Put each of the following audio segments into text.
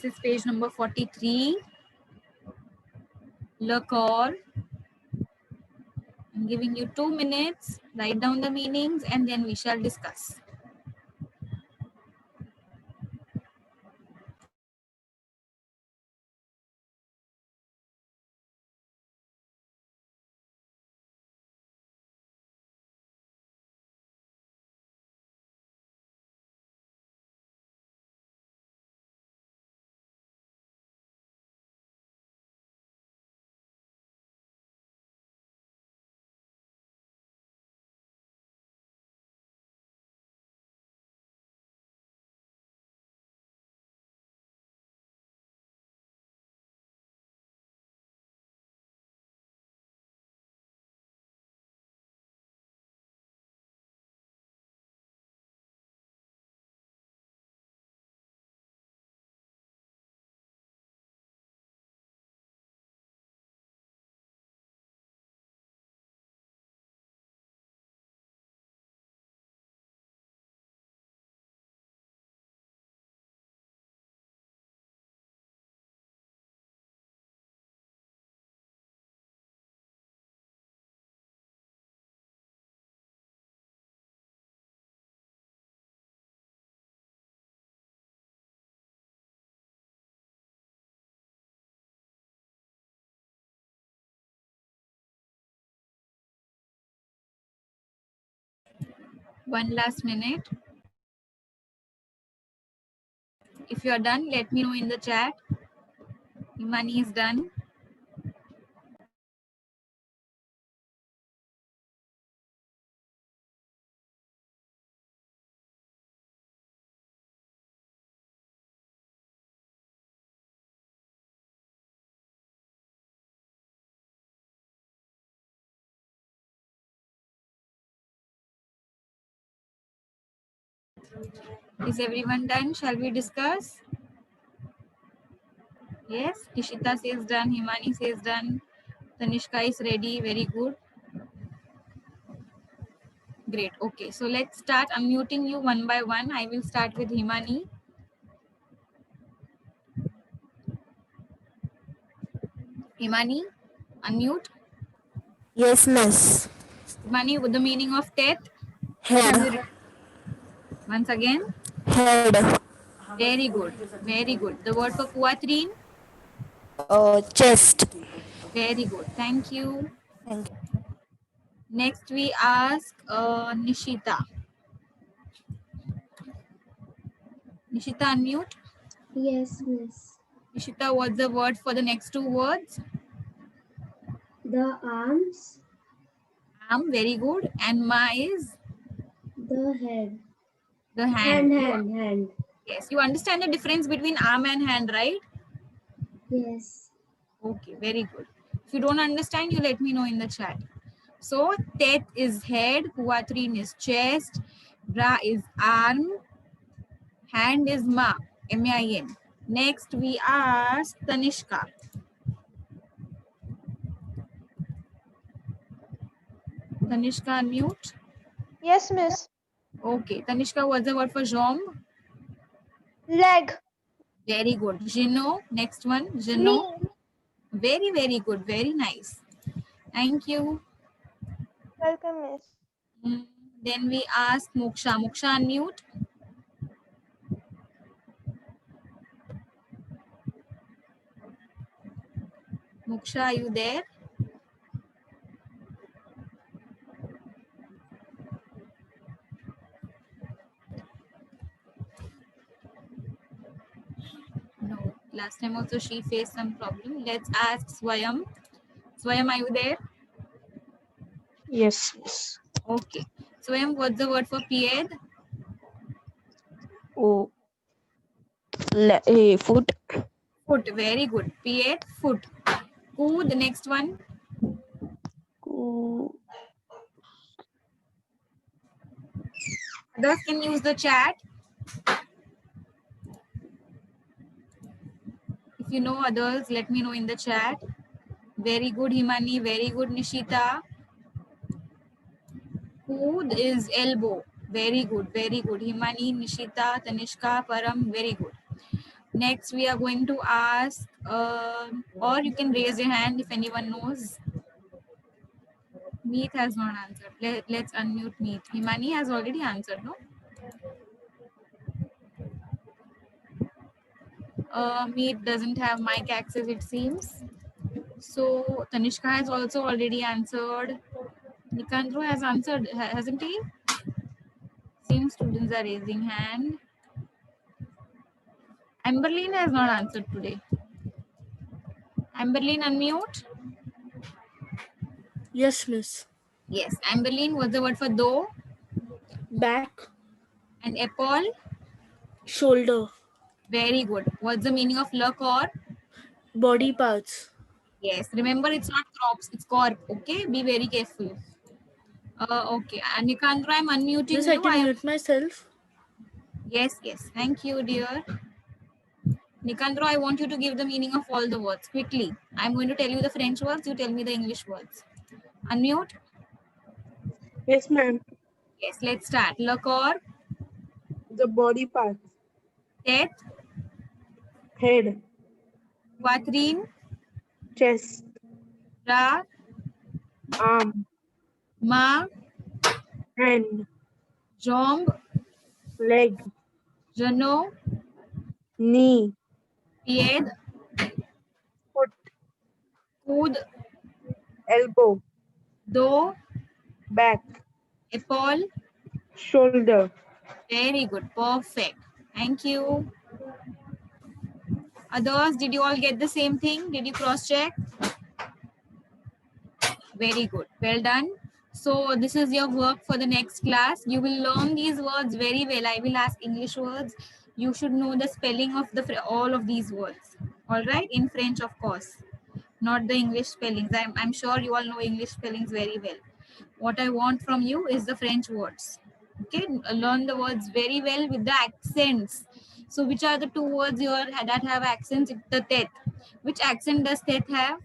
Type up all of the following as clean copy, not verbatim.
This is page number 43. Le corps. I'm giving you 2 minutes. Write down the meanings and then we shall discuss. One last minute. If you are done, let me know in the chat. Himani is done. Is everyone done? Shall we discuss? Yes, Kishita says done, Himani says done, Tanishka is ready, very good. Great, okay, so let's start unmuting you one by one. I will start with Himani. Himani, unmute. Yes, miss. Himani, with the meaning of death? Head. Once again. Head. Very good, very good. The word for quatrain? Chest. Very good, thank you. Thank you. Next we ask Nishita. Nishita, unmute. Yes, miss. Nishita, what's the word for the next two words? The arms. Arm, very good. And ma is? The head. The hand. Hand. Yes, you understand the difference between arm and hand, right? Yes. Okay, very good. If you don't understand, you let me know in the chat. So, tet is head, quatrain is chest, bra is arm, hand is ma, M-A-I-N. Next, we ask Tanishka. Tanishka, unmute. Yes, miss. Okay, Tanishka, what's the word for jamb? Leg. Very good. Gino, next one, Gino. Very, very good. Very nice. Thank you. Welcome, miss. Then we ask Moksha. Moksha, unmute. Moksha, are you there? No. Last time also she faced some problem. Let's ask Swayam. Swayam, are you there? Yes, miss. Okay. Swayam, what's the word for pied? Oh, foot. Foot. Very good. Pied, foot. Who, the next one? Others can use the chat. If you know others, let me know in the chat. Very good, Himani. Very good, Nishita. Who is elbow? Very good, very good. Himani, Nishita, Tanishka, Param, very good. Next, we are going to ask, or you can raise your hand if anyone knows. Meet has not answered. Let's unmute Meet. Himani has already answered, no? Meet doesn't have mic access, it seems. So Tanishka has also already answered. Nikandro has answered, hasn't he? Seems students are raising hand. Amberlyn has not answered today. Amberlyn, unmute. Yes, miss. Yes, Amberlyn, what's the word for though? Back, And apple? shoulder, Very good. What's the meaning of luck or? body parts. Yes, remember it's not crops, it's corp. Okay, be very careful. Okay, and Nikandra, I'm unmuting Miss, you. I can mute myself. Yes, thank you, dear. Nikandro, I want you to give the meaning of all the words quickly. I'm going to tell you the French words, you tell me the English words. Unmute. Yes, ma'am. Yes, let's start. Le corps, The body parts. tête, Head, poitrine, chest, bras, arm, main, hand, jambe, leg, genou, knee, pied, foot, coude, elbow, dos, back, épaule. shoulder. Very good. Perfect. Thank you. Others, did you all get the same thing? Did you cross check? Very good. Well done. So this is your work for the next class. You will learn these words very well. I will ask English words. You should know the spelling of all of these words. All right, in French, of course, not the English spellings. I'm sure you all know English spellings very well. What I want from you is the French words. Okay, learn the words very well with the accents. So which are the two words here that have accents? It's the tête. Which accent does tête have?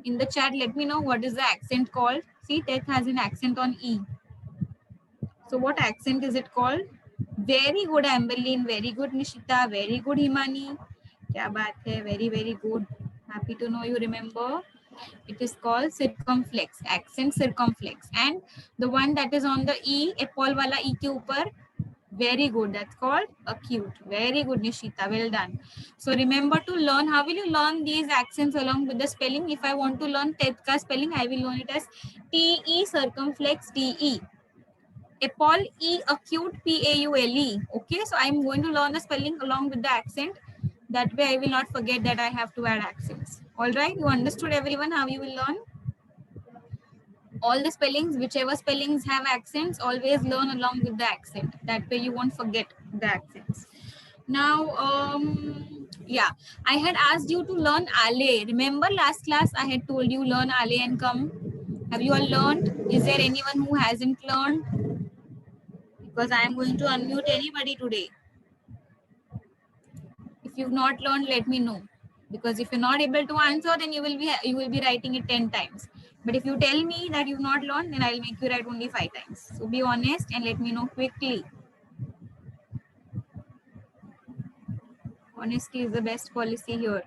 In the chat, let me know what is the accent called. See, teth has an accent on E. So what accent is it called? Very good, Amberlyn. Very good, Nishita. Very good, Himani. Kya baat hai? Very, very good. Happy to know you remember. It is called circumflex, accent circumflex. And the one that is on the E, apple wala E ke upar, very good. That's called acute. Very good, Nishita. Well done. So remember to learn. How will you learn these accents along with the spelling? If I want to learn teth ka spelling, I will learn it as T-E circumflex T-E. Apple E acute P-A-U-L-E. Okay, so I'm going to learn the spelling along with the accent. That way I will not forget that I have to add accents. All right, you understood everyone how you will learn? All the spellings, whichever spellings have accents, always learn along with the accent. That way you won't forget the accents. Now, yeah, I had asked you to learn Ale. Remember last class I had told you learn Ale and come. Have you all learned? Is there anyone who hasn't learned? Because I am going to unmute anybody today. If you've not learned, let me know. Because if you're not able to answer, then you will be writing it 10 times. But if you tell me that you've not learned, then I'll make you write only 5 times. So be honest and let me know quickly. Honesty is the best policy here.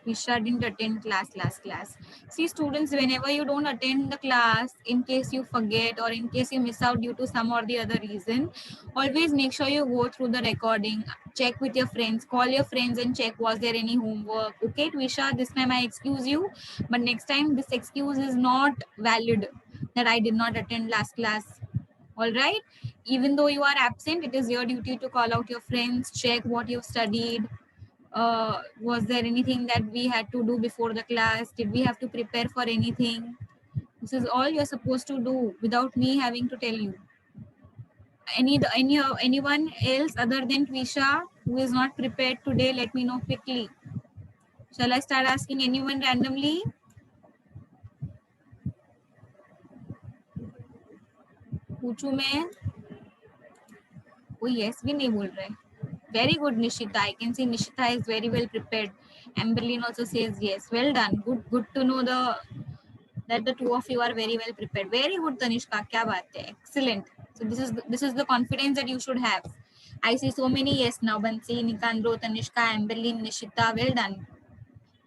Visha didn't attend last class. See students, whenever you don't attend the class, in case you forget or in case you miss out due to some or the other reason, always make sure you go through the recording, check with your friends, call your friends and check was there any homework. Okay, Visha, this time I excuse you, but next time this excuse is not valid that I did not attend last class. All right, even though you are absent, it is your duty to call out your friends, check what you've studied. Was there anything that we had to do before the class? Did we have to prepare for anything? This is all you're supposed to do without me having to tell you. Anyone else other than Twisha who is not prepared today, let me know quickly. Shall I start asking anyone randomly? पूछूं मैं? कोई yes भी नहीं बोल रहा है. Very good, Nishita. I can see Nishita is very well prepared. Amberlyn also says yes. Well done. Good to know that the two of you are very well prepared. Very good, Tanishka. क्या बात है? Excellent. So this is the confidence that you should have. I see so many yes now. Bansi, Nikandro, Tanishka, Amberlyn, Nishita. Well done.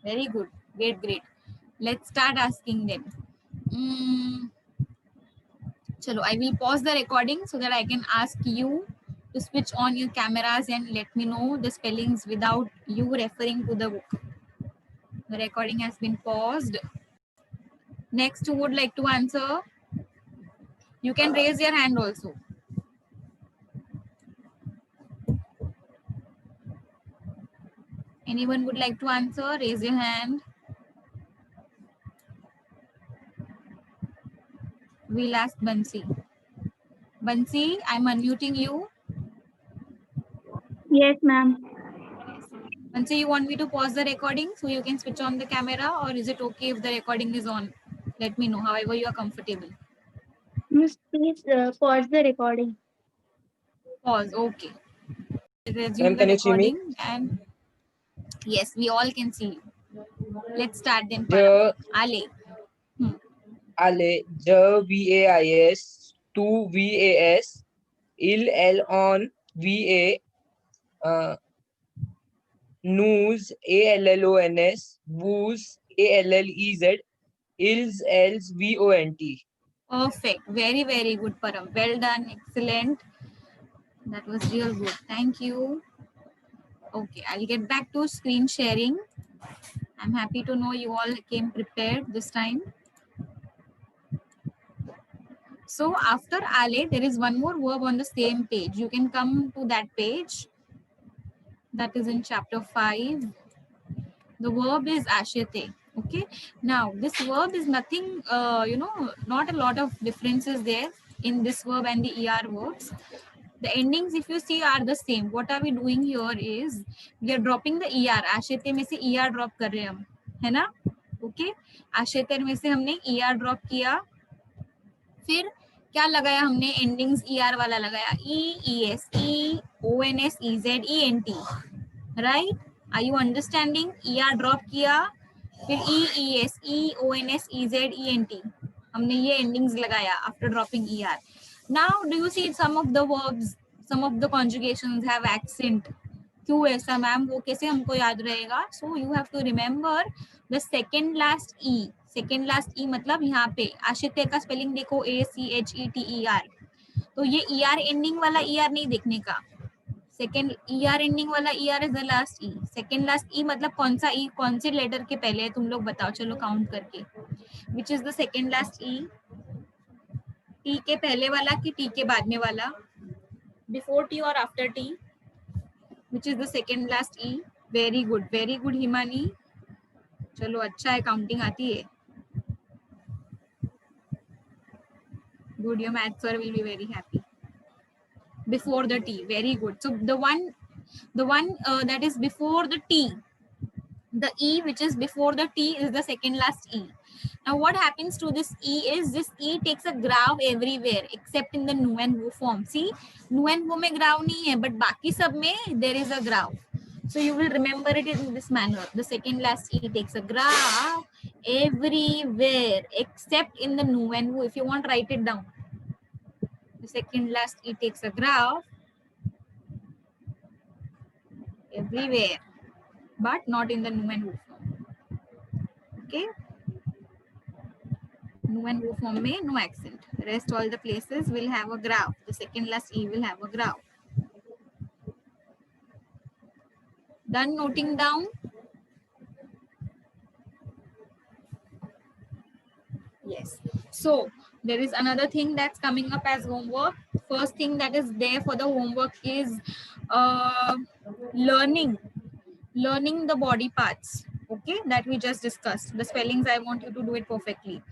Very good. Great, great. Let's start asking them. Chalo, I will pause the recording so that I can ask you to switch on your cameras and let me know the spellings without you referring to the book. The recording has been paused. Next, who would like to answer? You can raise your hand also. Anyone would like to answer? Raise your hand. We'll ask Bansi. Bansi, I'm unmuting you. Yes, ma'am. Bansi, you want me to pause the recording so you can switch on the camera, or is it okay if the recording is on? Let me know, however you are comfortable. Miss, please pause the recording. Pause, okay. Ma'am, Resume the can you see me? recording and yes, we all can see you. Let's start then. J Ale. Ale J VAIS 2 VAS L on VA News ALLONS Woos ALLEZ Ils Els VONT. Perfect. Very, very good, Param. Well done. Excellent. That was real good. Thank you. Okay, I'll get back to screen sharing. I'm happy to know you all came prepared this time. So after Ale, there is one more verb on the same page. You can come to that page. That is in chapter 5. The verb is ashete. Okay. Now this verb is nothing, not a lot of differences there in this verb and the ER verbs. The endings, if you see, are the same. What are we doing here is we are dropping the ER. Ashete में से ER drop कर रहे हैं हम, है ना? Okay. आशेतर में से हमने ER drop किया. फिर क्या लगाया हमने? एंडिंग्स ER वाला लगाया. ES, ONS, EZ, ENT. Right? Are you understanding? ER drop किया. फिर ES, ONS, EZ, ENT. हमने ये endings लगाया after dropping ER. Now, do you see some of the verbs, some of the conjugations have accent? क्यों ऐसा ma'am? वो कैसे हमको याद रहेगा? So you have to remember the second last E. Second last E मतलब यहाँ पे आशिते का spelling देखो ACHETER. तो ये ER ending वाला ER नहीं देखने का. Second ER ending वाला ER is the last E. Second last E मतलब कौन सा E, कौन से letter के पहले है? तुम लोग बताओ, चलो count करके. Which is the second last E? T के पहले वाला कि T के बाद में वाला? Before T or after T? Which is the second last E? Very good Himani. चलो अच्छा है, counting आती है. Good, your math sir will be very happy. Before the T, very good. So the one that is before the T, the E which is before the T is the second last E. Now what happens to this E is this E takes a graph everywhere except in the nu and wo form. See, nu and wo में graph नहीं है, but बाकी सब में there is a graph. So you will remember it in this manner. The second last E takes a graph everywhere except in the nu and wo. If you want, write it down. The second last E takes a graph everywhere, but not in the nu and wo form. Okay. Nu and wo form में no accent. Rest all the places will have a graph. The second last E will have a graph. Done noting down? Yes. So there is another thing that's coming up as homework. First thing that is there for the homework is learning the body parts. Okay, that we just discussed. The spellings, I want you to do it perfectly.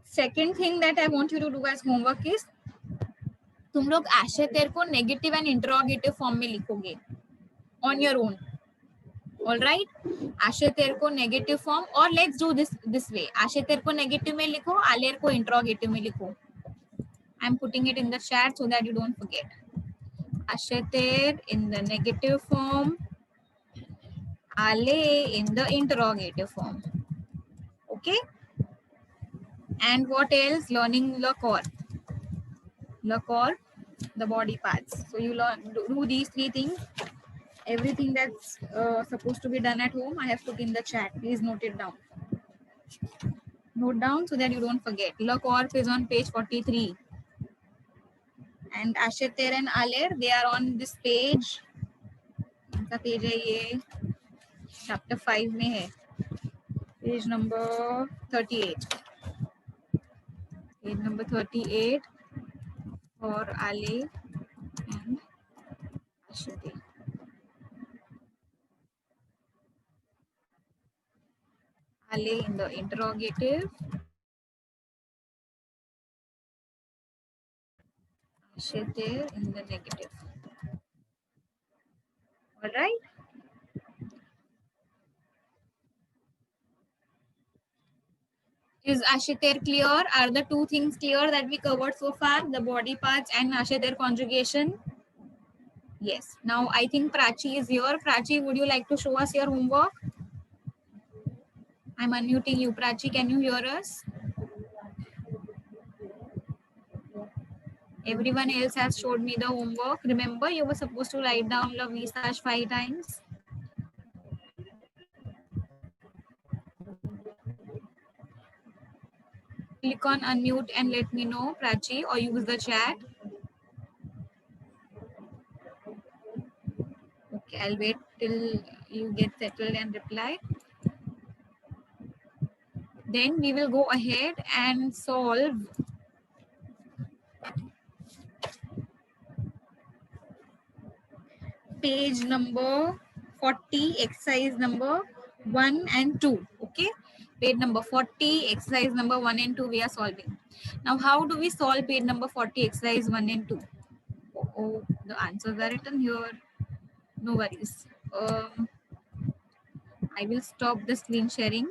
Second thing that I want you to do as homework is तुम लोग आशेतेर को negative and interrogative form में लिखोगे on your own. All right, आशेतेर को negative form, और let's do this way. आशेतेर को negative में लिखो, आलेर को इंटरोगेटिव में लिखो. I am putting it in the chat so that you don't forget. Asheter in the negative form, Ale in the interrogative form. Okay. And what else? Learning the core. Lakor, the body parts. So you learn do these three things. Everything that's supposed to be done at home, I have put in the chat. Please note it down. Note down so that you don't forget. Lakor is on page 43. And Asheter and Aler, they are on this page. इनका page है ये chapter 5 में है. Page number 38. Page number 38 for Ale and Asheter. Ale in the interrogative. Asheter in the negative. All right. Is Asheter clear? Are the two things clear that we covered so far? The body parts and Asheter conjugation? Yes. Now I think Prachi is here. Prachi, would you like to show us your homework? I'm unmuting you. Prachi, can you hear us? Everyone else has showed me the homework. Remember, you were supposed to write down the V/5 times. Click on unmute and let me know, Prachi, or use the chat. Okay, I'll wait till you get settled and reply. Then we will go ahead and solve page number 40, exercise number 1 and 2. Okay, page number 40, exercise number 1 and 2 we are solving. Now, how do we solve page number 40, exercise 1 and 2? Oh, the answers are written here. No worries. I will stop the screen sharing.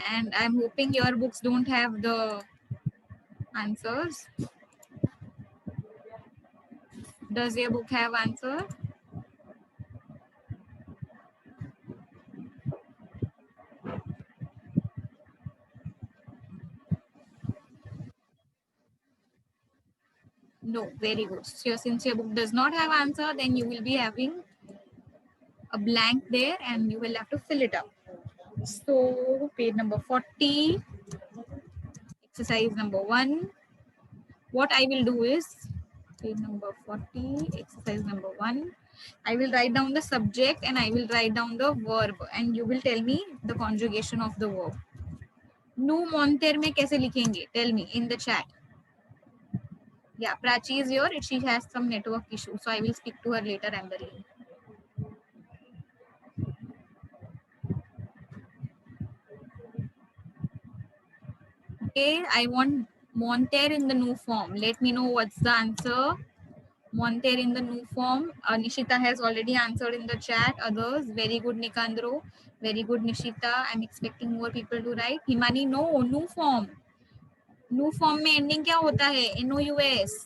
And I'm hoping your books don't have the answers. Does your book have answer? No, very good. So since your book does not have answer, then you will be having a blank there and you will have to fill it up. So page number 40, exercise number 1. What I will do is, page number 40, exercise number 1. I will write down the subject and I will write down the verb and you will tell me the conjugation of the verb. Nu monter में कैसे लिखेंगे? Tell me in the chat. Yeah, Prachi is here. She has some network issue, so I will speak to her later, Amberly. Okay, I want monter in the new form. Let me know what's the answer. Monter in the new form. Nishita has already answered in the chat. Others, very good, Nikandro. Very good, Nishita. I'm expecting more people to write. Himani, no, new form. New form में ending क्या होता है? NOUS.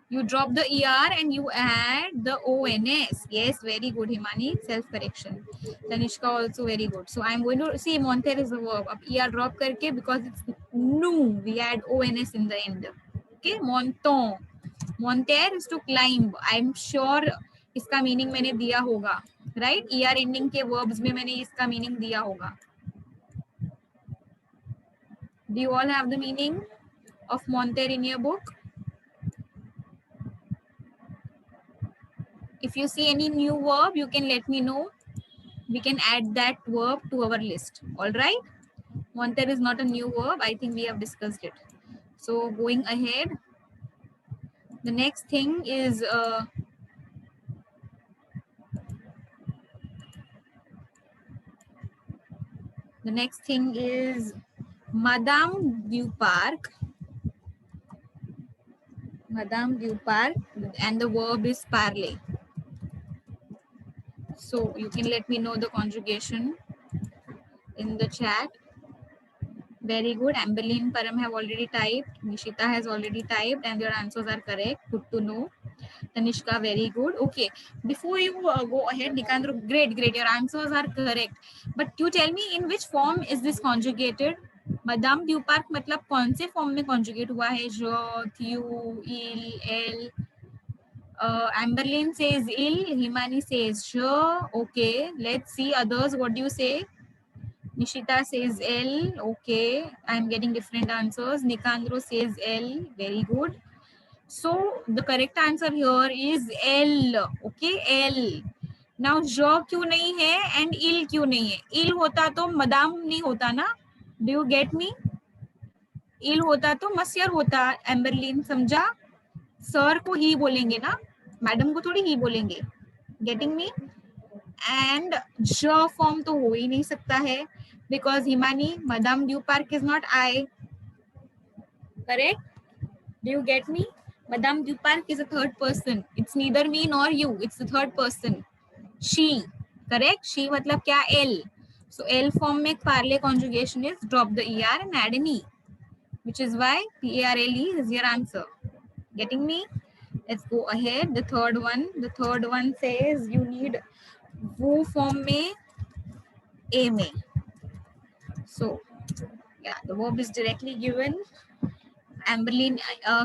You drop the ER and you add the ONS. Yes, very good, Himani. Self-correction. Tanishka also very good. So I'm going to see monter is a verb. Ab ER drop karke because it's new. We add ONS in the end. Okay, monton. Monter is to climb. I'm sure इसका meaning मैंने दिया होगा. Right? ER ending के verbs में मैंने इसका meaning दिया होगा. Do you all have the meaning of monter in your book? If you see any new verb, you can let me know. We can add that verb to our list. All right. Monter is not a new verb. I think we have discussed it. So going ahead, the next thing is Madame du Parc. Madame du Parc, and the verb is parler. So you can let me know the conjugation in the chat. Very good. Amberly and Param have already typed. Nishita has already typed and their answers are correct. Good to know. Tanishka, very good. Okay, before you go ahead, Nikandro, great, your answers are correct. But you tell me, in which form is this conjugated? Madame du Parc मतलब कौन से form में conjugate हुआ है? Je, tu, il, elle. Amberlynn says il, Himani says je. Okay, let's see others. What do you say? Nishita says L. Okay, I'm getting different answers. Nikandro says L. Very good. So the correct answer here is L. Okay, L. Now jo क्यों नहीं है and il क्यों नहीं है? Il होता तो madam नहीं होता ना? Do you get me? Il होता तो monsieur होता. Amberlynn समझा? Sir को ही बोलेंगे ना? Madam को थोड़ी ही बोलेंगे. Getting me? And j form तो हो ही नहीं सकता है because Himani, Madame du Parc is not I. Correct? Do you get me? Madame du Parc is a third person. It's neither me nor you. It's the third person. She. Correct? She मतलब क्या? L. So L form में parallel conjugation is drop the ER and add an E, which is why PARLE is your answer. Getting me? Let's go ahead. The third one. The third one says you need वो form में A में. So yeah, the verb is directly given. Amberlynn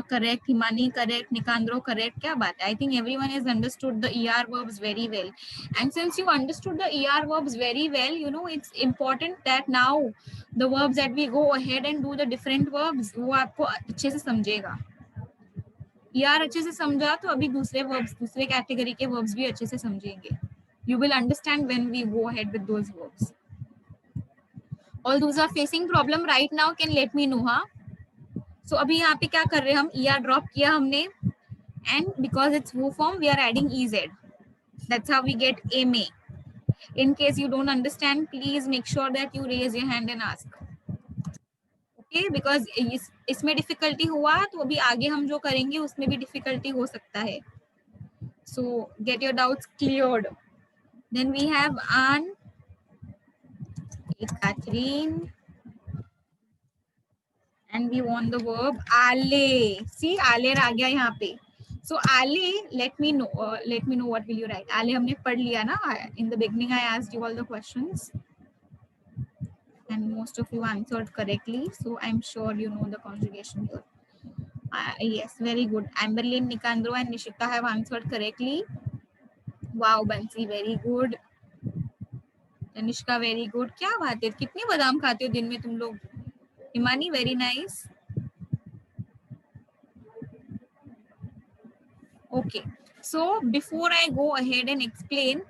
correct, Himani correct, Nikandro correct. क्या बात है? I think everyone has understood the ER verbs very well. And since you understood the ER verbs very well, you know it's important that now the verbs that we go ahead and do the different verbs, वो आपको अच्छे से समझेगा. ER अच्छे से समझा तो अभी दूसरे verbs, दूसरे category के verbs भी अच्छे से समझेंगे. You will understand when we go ahead with those verbs. All those are facing problem right now can let me know, हाँ? So अभी यहाँ पे क्या कर रहे हैं हम? ER drop किया हमने, and because it's who form, we are adding EZ. That's how we get A में. In case you don't understand, please make sure that you raise your hand and ask. Okay, because इसमें difficulty हुआ तो अभी आगे हम जो करेंगे उसमें भी difficulty हो सकता है. So get your doubts cleared. Then we have Anne, Catherine, and we want the verb aller. See, aller आ गया यहाँ पे. So aller, let me know what will you write. Aller हमने पढ़ लिया ना. In the beginning, I asked you all the questions, and most of you answered correctly. So I'm sure you know the conjugation here. Yes, very good. Amberlynn, Nikandro, and Nishita have answered correctly. Wow, Bansi, very good. Tanishka very good. क्या बात है, कितने बादाम खाते हो दिन में तुम लोग? Himani very nice. Okay, so before I go ahead and explain,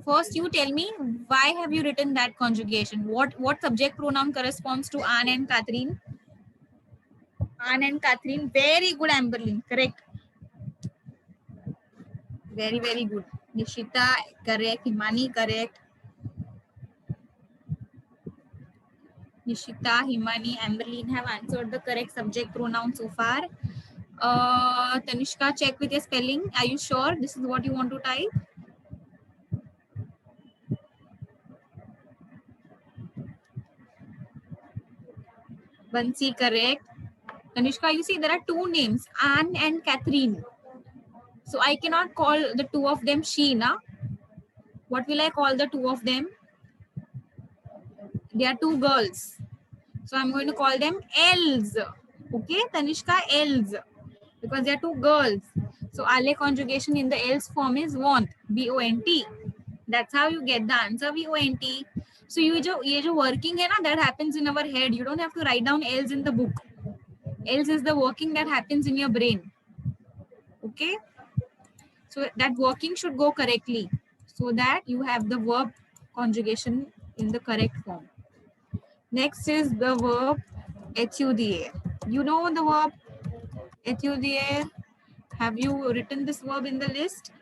first you tell me why have you written that conjugation? What subject pronoun corresponds to Anne and Catherine? Anne and Catherine. Very good, Amberlynn. Correct. Very, very good. Nishita correct. Himani correct. Nishita, Himani, Amberlynn have answered the correct subject pronoun so far. Tanishka, check with your spelling. Are you sure this is what you want to type? Bansi, correct. Tanishka, you see there are two names, Anne and Catherine. So I cannot call the two of them she, na? What will I call the two of them? They are two girls. So I'm going to call them Els. Okay, Tanishka, Els. Because they are two girls. So alle conjugation in the else form is want. B-O-N-T. That's how you get the answer B-O-N-T. So ये जो working है ना, that happens in our head. You don't have to write down else in the book. Else is the working that happens in your brain. Okay. So that working should go correctly so that you have the verb conjugation in the correct form. Next is the verb étudier. You know the verb étudier. Have you written this verb in the list?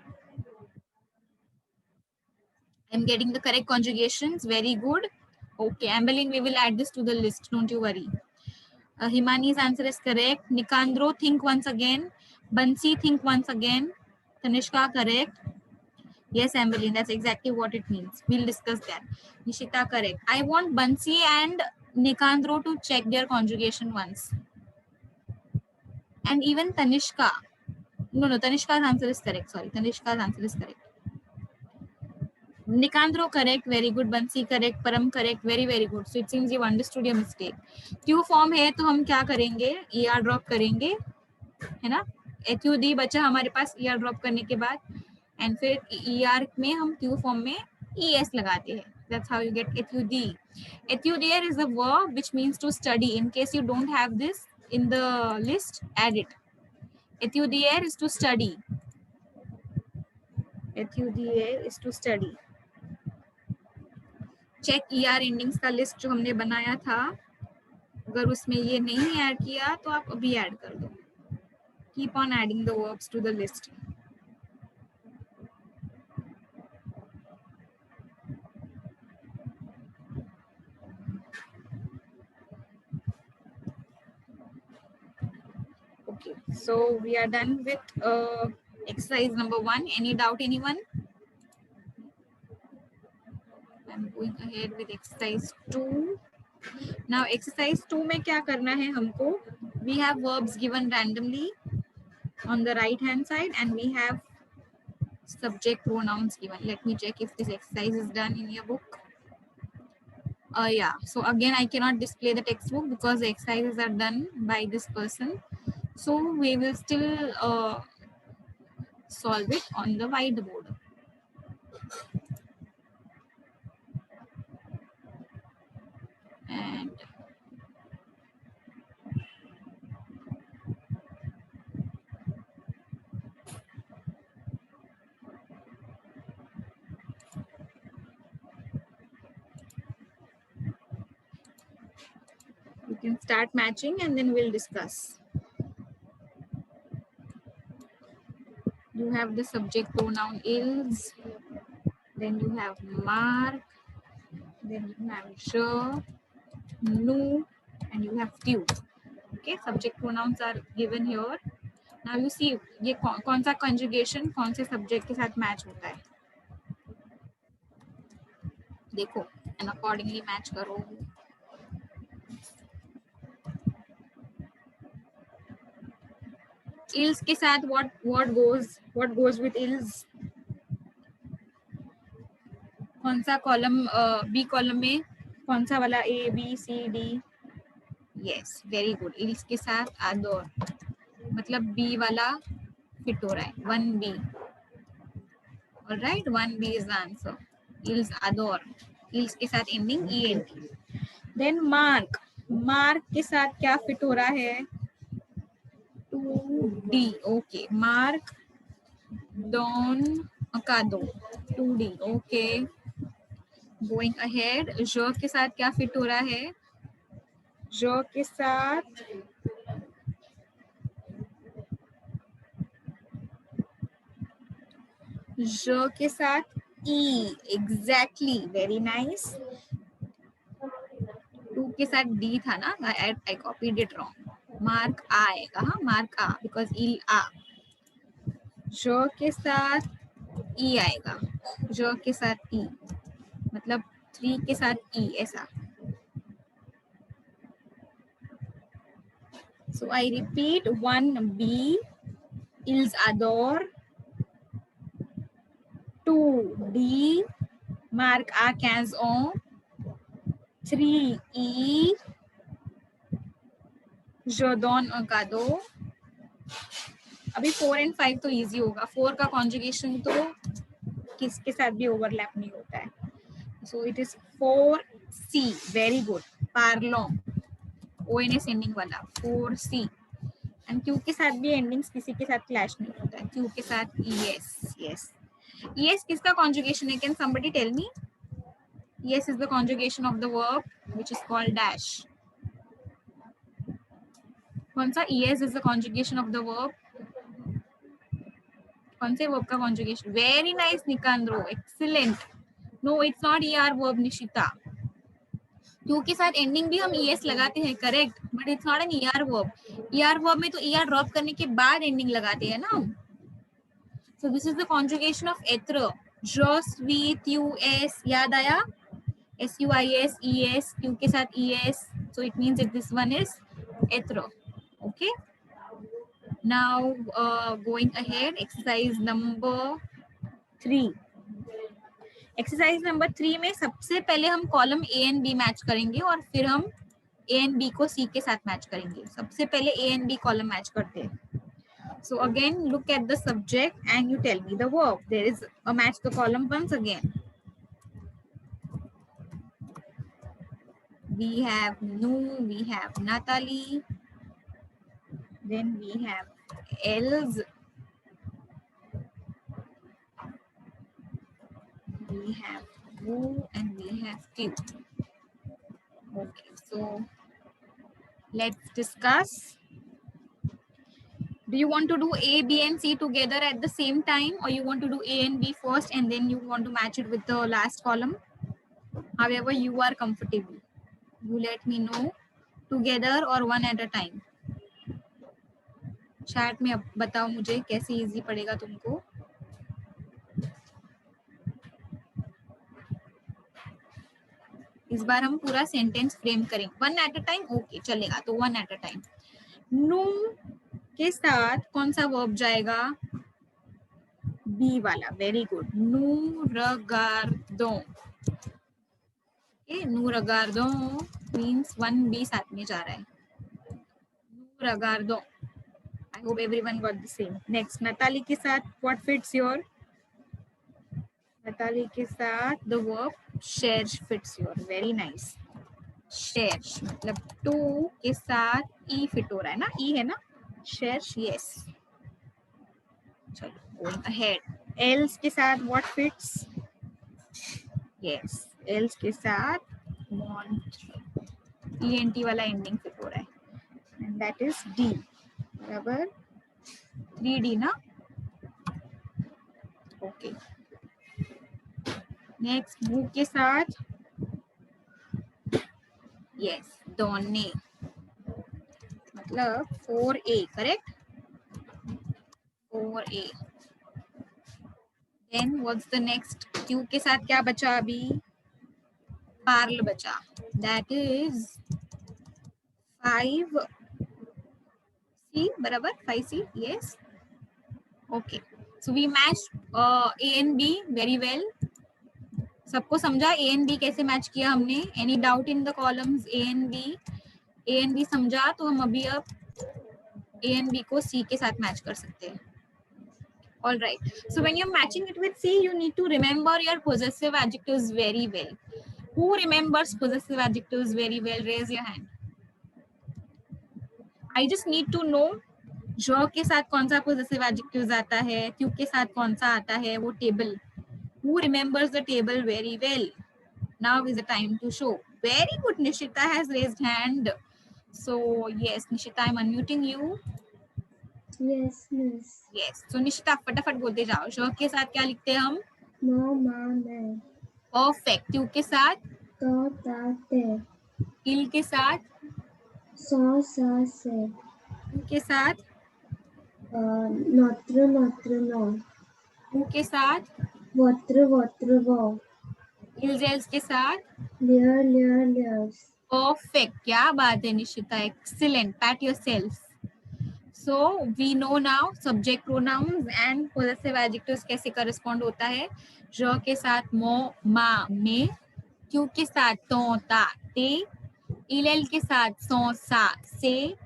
I'm getting the correct conjugations. Very good. Okay, Amberlynn, we will add this to the list. Don't you worry. Himani's answer is correct. Nikandro, think once again. Bansi, think once again. Tanishka, correct. Yes, Amberlynn, that's exactly what it means. We'll discuss that. Nishita, correct. I want Bansi and Nikandro to check their conjugation once. And even Tanishka. No, Tanishka's answer is correct. Sorry, Tanishka's answer is correct. Nikandro correct, very good. Bansi correct, Param correct, very very good. So it seems you've understood your mistake. Q form है तो हम क्या करेंगे? ER drop करेंगे, है ना? HUD बचा हमारे पास ER drop करने के बाद, and फिर ER में हम Q form में ES लगाते हैं. That's how you get HUD. HUDR is a verb which means to study. In case you don't have this in the list, add it. HUDR is to study. HUDR is to study. Check ER endings का list जो हमने बनाया था, अगर उसमें ये नहीं add किया तो आप अभी ऐड कर दो. Keep on adding the verbs to the list. Okay, so we are done with exercise number 1. Any doubt, anyone? I'm going ahead with exercise 2. Now exercise 2 में क्या करना है हमको? We have verbs given randomly on the right hand side and we have subject pronouns given. Let me check if this exercise is done in your book. Yeah, so again I cannot display the textbook because the exercises are done by this person. So we will still solve it on the whiteboard. And you can start matching and then we'll discuss. You have the subject pronoun is, then you have mark, then you have je, nu, and you have tu. Okay, subject pronouns are given here. Now you see ये कौन सा conjugation कौन से subject के साथ match होता है. देखो and accordingly match करो. Ills के साथ what goes with ills? कौन सा कॉलम बी कॉलम में कौन सा वाला A B C D? Yes, very good. Ills के साथ ador, मतलब B वाला फिट हो रहा है. 1B. All right, 1B is the answer. Ills ador. Ills के साथ ending ENT. Then mark. Mark के साथ क्या फिट हो रहा है? 2D. Okay. Mark don Akado. 2D. Okay. Going ahead. Jo के साथ क्या फिट हो रहा है? जो के साथ E. Exactly. Very nice. 2 के साथ D था ना? I copied it wrong. Mark A आएगा, हाँ, mark A because il A. जो के साथ E आएगा, जो के साथ E, मतलब 3 के साथ E ऐसा. So I repeat, 1B, ils adore. 2D, marque à 15 ans. 3E, je donne un cadeau. अभी 4 and 5 तो easy होगा. 4 का conjugation तो किसके साथ भी overlap नहीं होता है. So it is 4C. Very good. Parlons. ONS ending वाला 4C. And Q के साथ भी endings किसी के साथ clash नहीं होता है. Q के साथ ES. Yes. ES किसका conjugation है? Can somebody tell me? ES is the conjugation of the verb which is called dash. कौन सा ES is the conjugation of the verb? कौन से verb का conjugation? Very nice, Nikandro. Excellent. No, it's not ER verb, Nishita. Q के साथ ending भी हम ES लगाते हैं, correct, but it's not an ER verb. ER verb में तो ER drop करने के बाद ending लगाते हैं ना. So this is the conjugation of être. Je suis, tu es, याद आया? SUIS, ES, Q के साथ ES. So it means that this one is être. Okay. Now going ahead, exercise number 3. Exercise number 3 में सबसे पहले हम column A and B match करेंगे और फिर हम ए एंड बी को सी के साथ मैच करेंगे. सबसे पहले A and B column match करते हैं. So again, look at the subject and you tell me the verb. There is a match the column once again. We have Nu, we have Natalie, then we have Els, we have Wu, and we have Q. Okay, so let's discuss. Do you want to do A, B and C together at the same time, or you want to do A and B first and then you want to match it with the last column? However you are comfortable. You let me know, together or one at a time. Chat में अब बताओ मुझे कैसे easy पड़ेगा तुमको. इस बार हम पूरा सेंटेंस फ्रेम करेंगे. One at a time. Okay चलेगा, तो वन एट अ टाइम. नो के साथ कौन सा वर्ब जाएगा? बी वाला. Very good. नूरगार्दो. नूरगार्दो मीन्स 1B साथ में जा रहा है. नूरगार्दो. I hope everyone got the same. Next, Natalie के साथ what fits your? नताली के साथ the verb share fits your. Very nice. Share मतलब to के साथ e fit हो रहा है ना? e है ना? Share, yes. चलो going ahead. Else के साथ what fits? Yes. Else के साथ want. ent वाला ending fit हो रहा है. And that is D. बराबर 3D ना? Okay. Next, move के साथ yes, दोने मतलब 4A, correct? 4A. Then what's the next? Q के साथ क्या बचा अभी? पार्ल बचा. That is 5C बराबर 5C. Yes. Okay. So we matched A and B very well. सबको समझा A and B कैसे मैच किया हमने? Any doubt in the columns A and B? A and B समझा तो हम अभी अब A and B को C के साथ मैच कर सकते हैं. All right. So when you're matching it with C, you need to remember your possessive adjectives very well. Who remembers possessive adjectives very well? Raise your hand. I just need to know जो के साथ कौन सा possessive adjectives आता है, क्यों के साथ कौन सा आता है, वो table. Who remembers the table very well? Now is the time to show. Very good. Nishita has raised hand. So yes, Nishita, I'm unmuting you. Yes, miss. Yes. So Nishita, फटाफट बोलते जाओ. जो के साथ क्या लिखते हैं हम? Ma, ma, me. Perfect. क्यों के साथ? Ta, ta, te. इल के साथ? Sa, sa, se. क्यों के साथ? Natra, natra, no. क्यों के साथ? Vatra, vatra, vo. इल्स के साथ? Lear, lear, lears. Perfect. क्या बात है Nishita. Excellent. Pat yourself. So we know now subject pronouns and possessive adjectives कैसे correspond होता है. जो के साथ मो, मा, में. क्यों के साथ तो, ता, ते. इल के साथ सो, सा, से.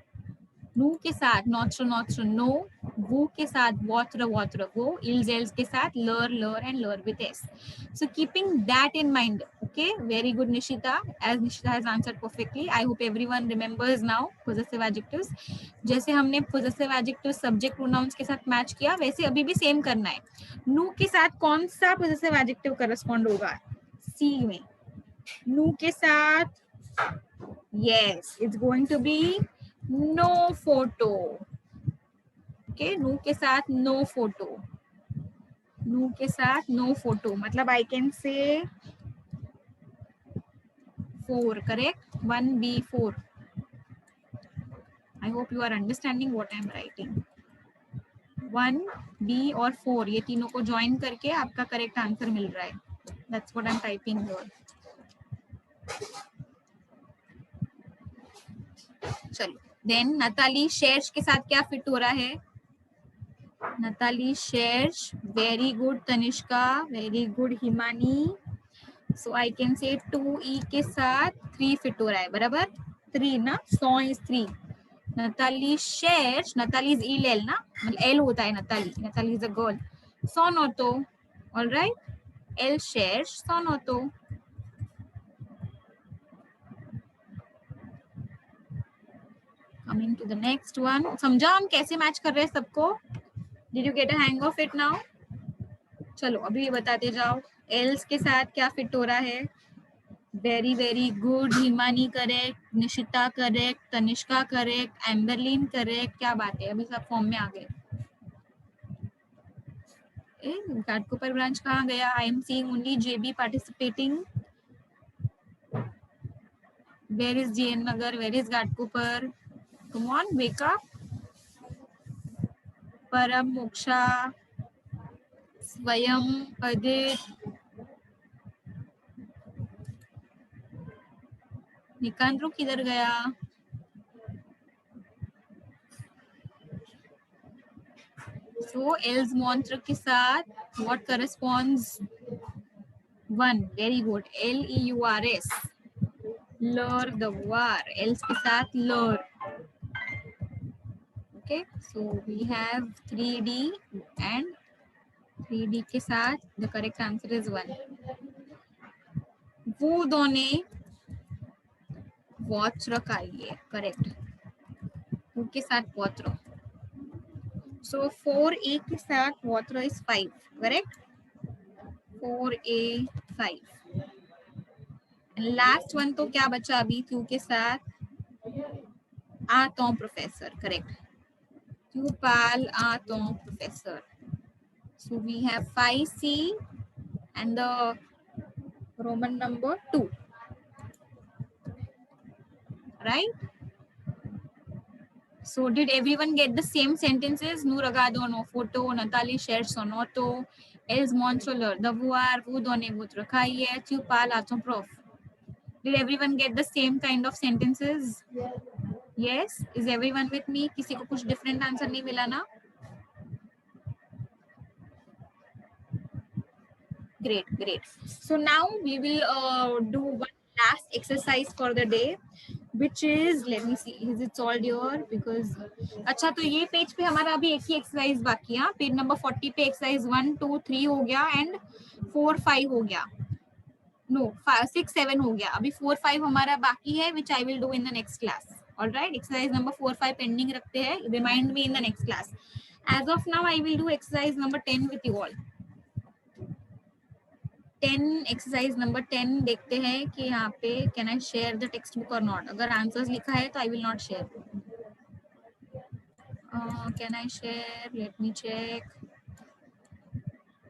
नू के साथ नोत्र, नोत्र, नो. वो के साथ वोत्र, वोत्र, वो. इल्स के साथ लर, लर and lur with s. So keeping that in mind, okay, very good Nishita, as Nishita has answered perfectly. I hope everyone remembers now possessive adjectives. जैसे हमने possessive adjectives subject pronouns के साथ मैच किया, वैसे अभी भी सेम करना है. नू के साथ कौन सा possessive adjective correspond होगा? C में. नू के साथ yes, it's going to be no photo. Okay, नू के साथ no photo. नू के साथ no photo. मतलब I can say 4, correct? 1B4. I hope you are understanding what I am writing. 1B और 4 ये तीनों को join करके आपका correct answer मिल रहा है. That's what I'm typing here. चलो. Then नताली शेष के साथ क्या fit हो रहा है? Natali shares. Very good Tanishka. Very good Himani. So I can say 2e के साथ 3 फिट हो रहा है, बराबर 3 ना, 100 is 3. Natali shares. Natali is L ना, मतलब L होता है Natali. Natali is a girl. Sonoto. All right. L shares Sonoto. Coming to the next one. समझा हम कैसे मैच कर रहे हैं सबको? Did you get a hang of it now? चलो अभी बताते जाओ. Ls के साथ क्या फिट हो रहा है? Very very good. Himani correct, Nishita correct, Tanishka correct, Emberlyn correct. क्या बात है, अभी सब फॉर्म में आ गए. घाटकोपर ब्रांच कहाँ गया? I am seeing only JB participating. Where is GN Nagar? Where is Ghatkopar? Come on, wake up. Param, Moksha, स्वयं, अदित, निकांद्रो किधर गया? So L's मंत्र के साथ what corresponds? 1. Very good. LEURS. Lur, the war. L's के साथ lur. Okay. So we have 3D and 3D के साथ the correct answer is 1. वो दोने वॉत्र खाइए. Correct. वो के साथ वॉत्र. So 4A के साथ water is 5, correct? 4A 5. And last one तो क्या बचा अभी? Q के साथ आतों प्रोफेसर, correct? Q पाल आतों प्रोफेसर. So we have 5C and the Roman number 2, right? So did everyone get the same sentences? Nu ragado no photo, Natali shares sonoto, Els montroller, the voir, vu done vutra kaiye, tu pal atom prof. Did everyone get the same kind of sentences? Yes? Is everyone with me? Kisi ko kuch different answer nahi mila na? Great, great. So now we will do one last exercise for the day, which is, let me see, is it solved here? Because अच्छा, तो ये page पे हमारा अभी एक ही exercise बाकी है. Page number 40 पे एक्सरसाइज 1, 2, 3 हो गया एंड 4, 5 हो गया. नो, 6, 7 हो गया. अभी 4, 5 हमारा बाकी है, which I will do in the next class. All right, exercise number 4, 5 pending रखते हैं. Remind me in the next class. As of now, I will do exercise number 10 with you all. 10 exercise number 10 देखते हैं कि यहाँ पे can I share the textbook और not. अगर answers लिखा है तो I will not share. Can I share? Let me check.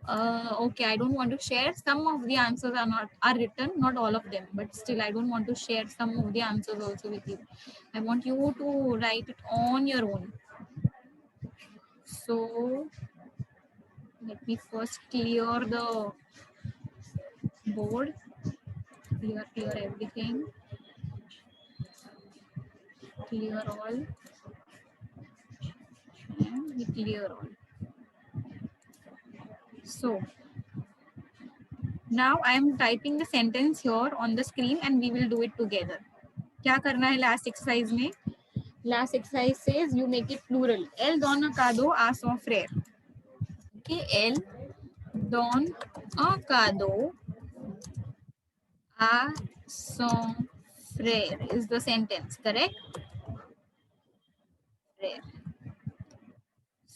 Okay, I don't want to share. Some of the answers are written, not all of them, but still I don't want to share some of the answers also with you. I want you to write it on your own. So let me first clear the board. Clear everything. Clear all. And we clear all. So now I am typing the sentence here on the screen and we will do it together. क्या करना है last exercise में? Last exercise says you make it plural. El don acado a son frère. Okay, el don acado a son frère is the sentence, correct? Frère.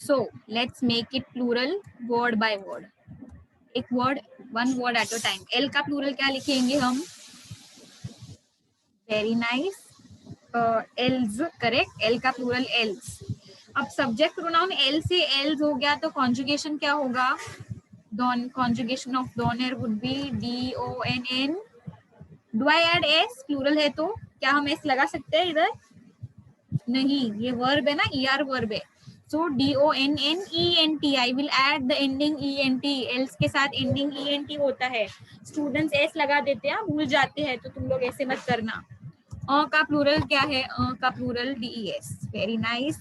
So let's make it plural word by word. एक word, one word at a time. L का plural क्या लिखेंगे हम? Very nice. Els, correct? L का plural els. अब subject pronoun L से els हो गया तो conjugation क्या होगा? Don, conjugation of doner would be D-O-N-N. Do I add S? Plural है तो क्या हम S लगा सकते हैं इधर? नहीं, ये verb है ना, ER verb है. So D-O-N-N-E-N-T. I will add the ending E-N-T. Else के साथ ending E-N-T होता है. Students S लगा देते हैं, भूल जाते हैं, तो तुम लोग ऐसे मत करना. का प्लूरल क्या है? का प्लूरल DES. Very nice.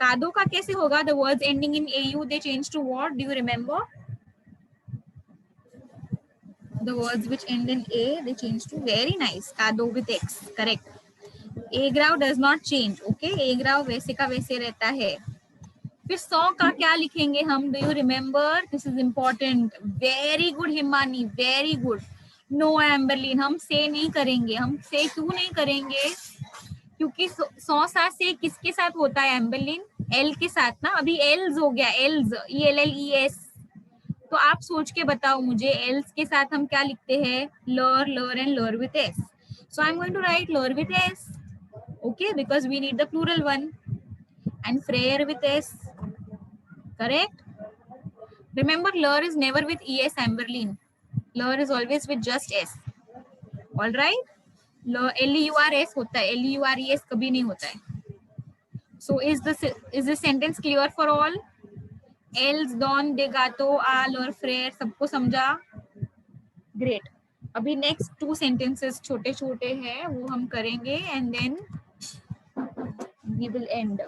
कादो का कैसे होगा? The words ending in AU they change to what? Do you remember? The words which end in A they change to. Very nice. Kado with X. Correct. एग्राव does not change. Okay. एग्राव वैसे का वैसे रहता है. फिर 100 का क्या लिखेंगे हम? Do you remember? This is important. Very good Himani. Very good. No एम्बरलिन. हम से नहीं करेंगे. हम से क्यों नहीं करेंगे? क्योंकि 100 से किसके साथ होता है एम्बरलिन? L के साथ ना. अभी L's हो गया. L's. ELLES. तो आप सोच के बताओ मुझे एल्स के साथ हम क्या लिखते हैं? लर, लर एंड लर with S. So I am going to write लर with S. Okay, because we need the plural one. And फ्रेयर विथ एस. करेक्ट. रिमेंबर, लर is never with ES Emberlyn. लर is always with just S. All right. LEURS होता है. LEURES कभी नहीं होता है. So is this sentence clear for all? एल्स, डॉन, डेगातो, आल और फ्रेयर सबको समझा? ग्रेट. अभी नेक्स्ट 2 सेंटेंसेस छोटे छोटे हैं वो हम करेंगे and then we will end.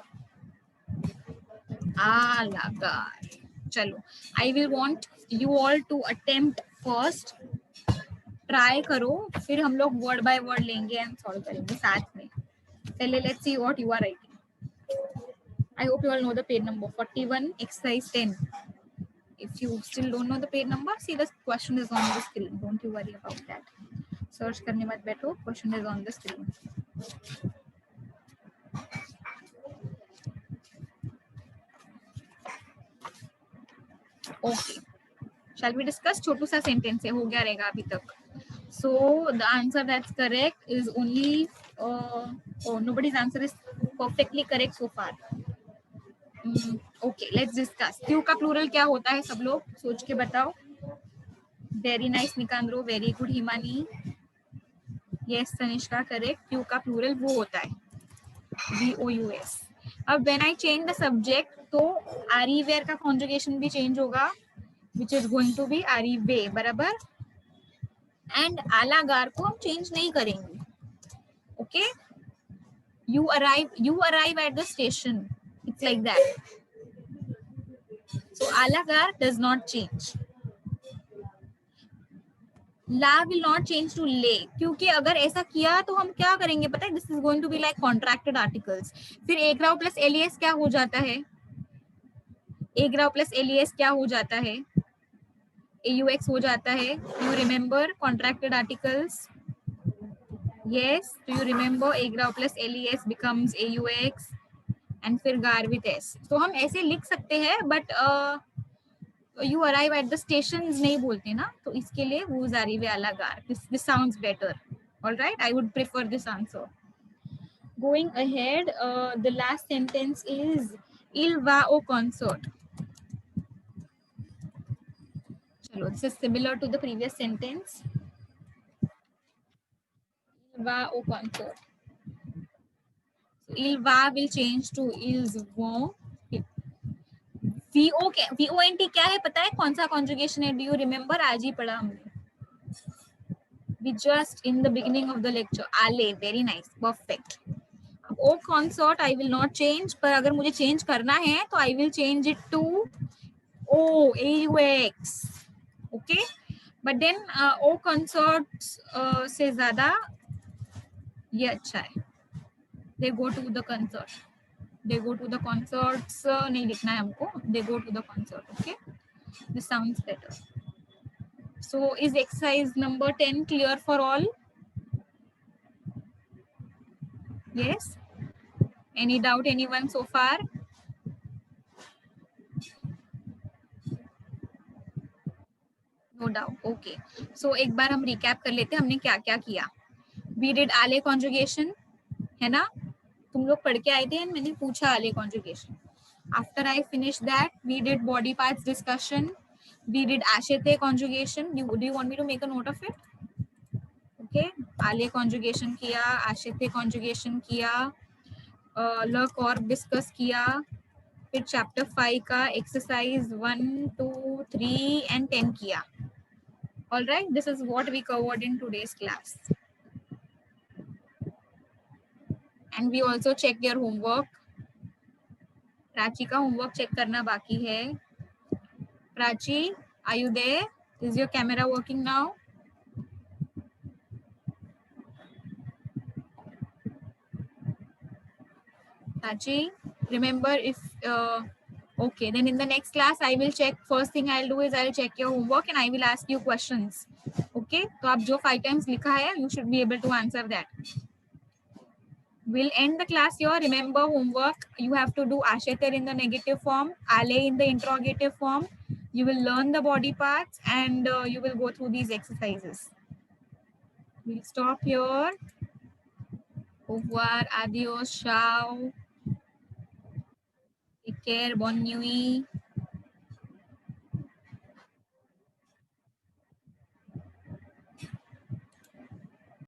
आलागार. चलो, I will want you all to attempt first. Try करो, फिर हम लोग वर्ड बाय वर्ड लेंगे एंड सॉल्व करेंगे साथ में. पहले let's see what you are writing. I hope you all know the page number 41, exercise 10. If you still don't know the page number, see the question is on the screen. Don't you worry about that. Search करने मत बैठो. Question is on the screen. Okay. Shall we discuss? छोटू सा sentence है, हो गया रहेगा अभी तक. So the answer that's correct is only. Nobody's answer is perfectly correct so far. Okay, let's discuss. क्यू का प्लूरल क्या होता है? सब लोग सोच के बताओ. Very nice Nicandro. Very good Himani. Yes Tanishka, correct. क्यू का प्लूरल वो होता है VOUS. अब when I change the subject तो आरी वेयर का कॉन्जुगेशन भी चेंज होगा, which is going to be आरी वे. बराबर. एंड आलागार को हम चेंज नहीं करेंगे. Okay. You arrive at the station. It's like that. So alagar does not change. La will not change to le. क्योंकि अगर ऐसा किया तो हम क्या करेंगे पता है? This is going to be like contracted articles. फिर एग्राव प्लस LES क्या हो जाता है? एग्राव प्लस LES क्या हो जाता है? AUX हो जाता है. You remember contracted articles? Yes. Do you remember एग्राव plus LES becomes AUX? And फिर गार विथ एस. तो हम ऐसे लिख सकते हैं but you arrive at the station नहीं बोलते ना, तो इसके लिए वो जारी वे आलागार. This sounds better. All right, I would prefer this answer. Going ahead, the last sentence is इल वा ओ कॉन्सर्ट. चलो, this is similar to the previous sentence. इल वा ओ कॉन्सर्ट. Il va will change to ils vont. VONT क्या है पता है? कौन सा कॉन्जुगेशन है? Do you remember? आज ही पढ़ा हमने. We just in the beginning of the lecture. Ale. Very nice. Perfect. अब O consort I will not change. पर अगर मुझे change करना है तो I will change it to O AUX. Okay. But then O consort से ज़्यादा ये अच्छा है. They go to the concert. They go to the concerts. नहीं लिखना है हमको. They go to the concert. Okay. This sounds better. So is exercise number 10 clear for all? Yes. Any doubt anyone so far? No doubt. Okay. So एक बार हम recap कर लेते हैं हमने क्या क्या किया. We did आले conjugation. है ना? तुम लोग पढ़ के आए थे, मैंने पूछा आले conjugation. After I finish that we did body parts discussion. We did आशेते conjugation. Do you want me to make a note of it? Okay. आले कॉन्जुगेशन किया, आशेते कॉन्जुगेशन किया, ल कॉर्ब डिस्कस किया, फिर चैप्टर 5 का एक्सरसाइज 1, 2, 3 एंड 10 किया. All right, this is what we covered in today's class. and we also check your homework. Prachi का homework check करना बाकी है. Prachi, are you there? Is your camera working now? Prachi, remember if okay, then in the next class I will check. First thing I'll do is I'll check your homework and I will ask you questions. Okay, तो आप जो 5 times लिखा है, you should be able to answer that. We'll end the class here. Remember homework, you have to do Asheter in the negative form, Ale in the interrogative form. You will learn the body parts and you will go through these exercises. We'll stop here. Au revoir, adios, ciao. Take care, bonne nuit.